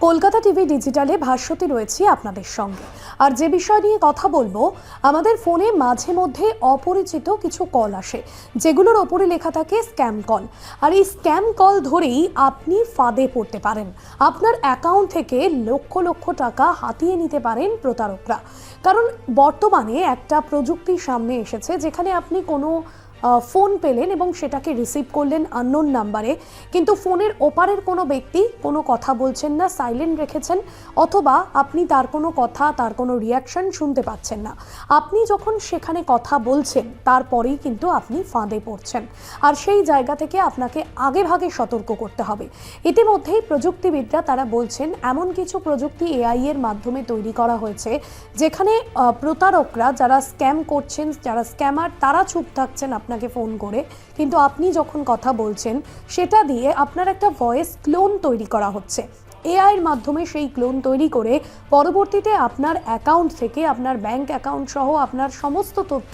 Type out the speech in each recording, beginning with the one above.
Kolkata TV ডিজিটালে ভাষ্যটি রয়েছে আপনাদের সঙ্গে। আর যে বিষয় নিয়ে কথা বলবো, আমাদের ফোনে মাঝে মধ্যে অপরিচিত কিছু কল আসে, যেগুলোর ওপরে লেখা থাকে স্ক্যাম কল। আর এই স্ক্যাম কল ধরেই আপনি ফাঁদে পড়তে পারেন। আপনার অ্যাকাউন্ট থেকে লক্ষ লক্ষ টাকা হাতিয়ে নিতে পারেন প্রতারকরা। কারণ বর্তমানে একটা প্রযুক্তি সামনে এসেছে, যেখানে আপনি কোনো ফোন পেলেন এবং সেটাকে রিসিভ করলেন আননোন নাম্বারে, কিন্তু ফোনের ওপারের কোনো ব্যক্তি কোনো কথা বলছেন না, সাইলেন্ট রেখেছেন, অথবা আপনি তার কোনো কথা, তার কোনো রিয়াকশন শুনতে পাচ্ছেন না। আপনি যখন সেখানে কথা বলছেন, তারপরেই কিন্তু আপনি ফাঁদে পড়ছেন। আর সেই জায়গা থেকে আপনাকে আগেভাগে সতর্ক করতে হবে। ইতিমধ্যেই প্রযুক্তিবিদরা তারা বলছেন, এমন কিছু প্রযুক্তি এআই এর মাধ্যমে তৈরি করা হয়েছে, যেখানে প্রতারকরা যারা স্ক্যাম করছেন, যারা স্ক্যামার, তারা চুপ থাকছেন আপনাকে ফোন করে, কিন্তু আপনি যখন কথা বলছেন সেটা দিয়ে আপনার একটা ভয়েস ক্লোন তৈরি করা হচ্ছে। এআই এর মাধ্যমে সেই ক্লোন তৈরি করে পরবর্তীতে আপনার অ্যাকাউন্ট থেকে, আপনার ব্যাংক অ্যাকাউন্ট সহ আপনার সমস্ত তথ্য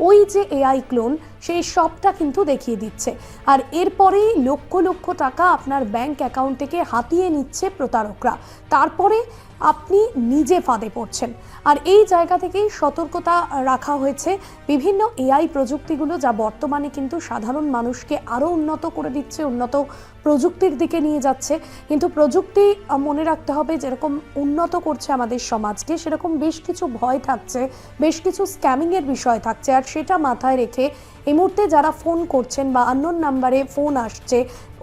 ওই যে এআই ক্লোন, সেই সবটা কিন্তু দেখিয়ে দিচ্ছে। আর এরপরেই লক্ষ লক্ষ টাকা আপনার ব্যাংক অ্যাকাউন্ট থেকে হাতিয়ে নিচ্ছে প্রতারকরা। তারপরে আপনি নিজে ফাঁদে পড়ছেন। আর এই জায়গা থেকেই সতর্কতা রাখা হয়েছে বিভিন্ন এআই প্রযুক্তিগুলো, যা বর্তমানে কিন্তু সাধারণ মানুষকে আরও উন্নত করে দিচ্ছে, উন্নত প্রযুক্তির দিকে নিয়ে যাচ্ছে। কিন্তু প্রযুক্তি মনে রাখতে হবে, যেরকম উন্নত করছে আমাদের সমাজকে, সেরকম বেশ কিছু ভয় থাকছে, বেশ কিছু স্ক্যামিংয়ের বিষয় থাকছে। আর সেটা মাথায় রেখে এই মুহূর্তে যারা ফোন করছেন বা আননোন নাম্বারে ফোন আসছে,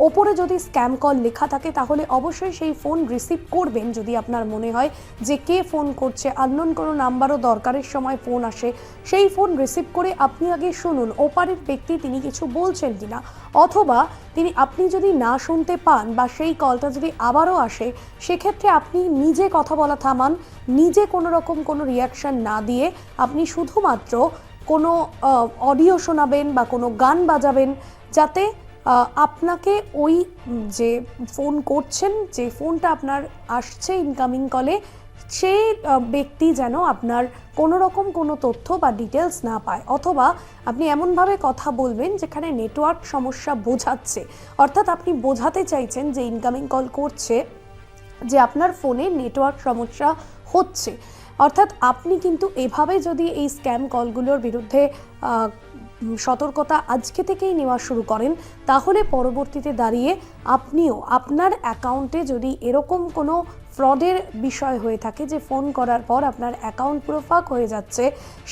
ওপরে যদি স্ক্যাম কল লেখা থাকে, তাহলে অবশ্যই সেই ফোন রিসিভ করবেন। যদি আপনার মনে হয় যে কে ফোন করছে, আননোন কোনো নাম্বারও দরকারের সময় ফোন আসে, সেই ফোন রিসিভ করে আপনি আগে শুনুন ওপারের ব্যক্তি তিনি কিছু বলছেন কিনা, অথবা আপনি যদি না শুনতে পান বা সেই কলটা যদি আবারও আসে, সেক্ষেত্রে আপনি নিজে কথা বলা থামান, নিজে কোনো রকম কোনো রিয়াকশান না দিয়ে আপনি শুধুমাত্র কোনো অডিও শোনাবেন বা কোনো গান বাজাবেন, যাতে আপনাকে ওই যে ফোন করছেন, যে ফোনটা আপনার আসছে ইনকামিং কলে, সেই ব্যক্তি যেন আপনার কোনো রকম কোনো তথ্য বা ডিটেলস না পায়। অথবা আপনি এমনভাবে কথা বলবেন যেখানে নেটওয়ার্ক সমস্যা বোঝাচ্ছে, অর্থাৎ আপনি বোঝাতে চাইছেন যে ইনকামিং কল করছে যে আপনার ফোনে নেটওয়ার্ক সমস্যা হচ্ছে। অর্থাৎ আপনি কিন্তু এভাবে যদি এই স্ক্যাম কলগুলোর বিরুদ্ধে সতর্কতা আজকে থেকেই নেওয়া শুরু করেন, তাহলে পরবর্তীতে দাঁড়িয়ে আপনিও আপনার অ্যাকাউন্টে যদি এরকম কোনো ফ্রডের বিষয় হয়ে থাকে, যে ফোন করার পর আপনার অ্যাকাউন্ট পুরো ফাঁক হয়ে যাচ্ছে,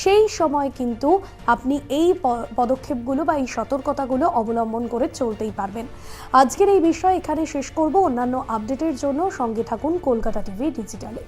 সেই সময় কিন্তু আপনি এই পদক্ষেপগুলো বা এই সতর্কতাগুলো অবলম্বন করে চলতেই পারবেন। আজকের এই বিষয় এখানে শেষ করব। অন্যান্য আপডেটের জন্য সঙ্গে থাকুন কলকাতা টিভি ডিজিটালে।